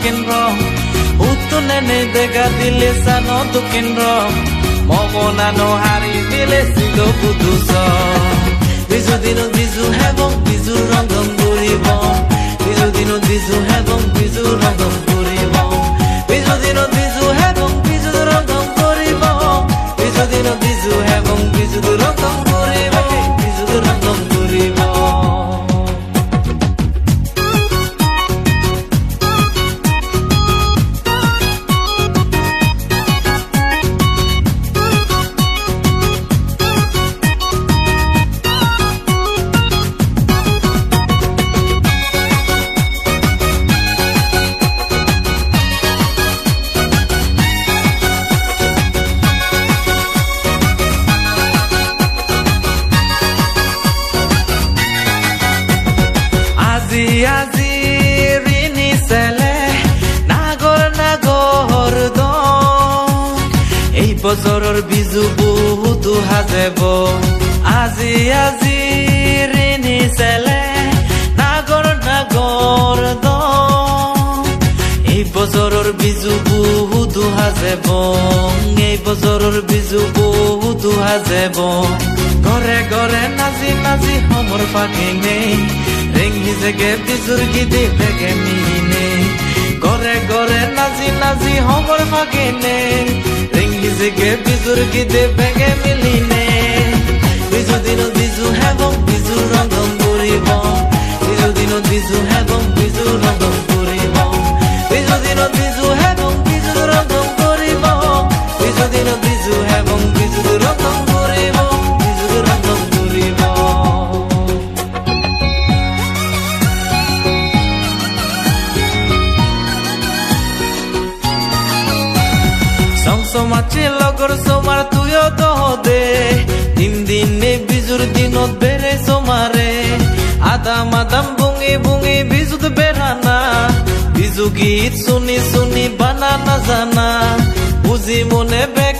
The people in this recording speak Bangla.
কেন্দ্র উত্তনে দেখা দিলে সানো কেন্দ্র মমনানো হারি দিলে ছিল বুধুস বিজু দিন বিজু এবং বিজু রঙম ঘুরিব বিজু দিন বিজু এবং বিজু রঙম ঘুরিব বিজু দিন বিজু এবং বিজু রঙম ঘুরিব বিজু দিন বিজু এবং বিজু রঙম ঘুরিব বিজু রঙম ঘুরিব আজি রিনি সেলে নাগর নাগর দ এই বছৰৰ বিজু বহুত হাজেব আজি রিনি সেলে নাগর নাগর দ এই বছৰৰ বিজু বহুত হাজেব এই বছৰৰ বিজু বহুত হাজেব ঘৰে ঘৰে নাচি নাচি সমর ফাঁকি নেই রেঙ্গি জেগে বিজুর গিদি বেগে মিনে ঘরে ঘরে নাচি নাচি হমর ফাঁকে নে রেঙ্গি জেগে বিজুর গিদি বেগে মিলিনে বিজু দিন বিজু এবং বিজু রঙম ঘুরিব বিজু দিন বিজু এবং বিজু রঙম ঘুরিব বিজু দিন বিজু এবং বিজু রঙম ঘুরিব বিজু দিন বিজু এবং বিজু রঙম ঘুরিব বিজু রঙম ঘুরিব সমাজে লগর সমার তুইও দহ দে দিন দিনে বিজুর দিনত বেড়ে সমারে আদাম আদাম বুঙি বুঙি বিজুত বেড়ানা বিজু গীত শুনি শুনি বানানা জানা বুঝি মনে বেগ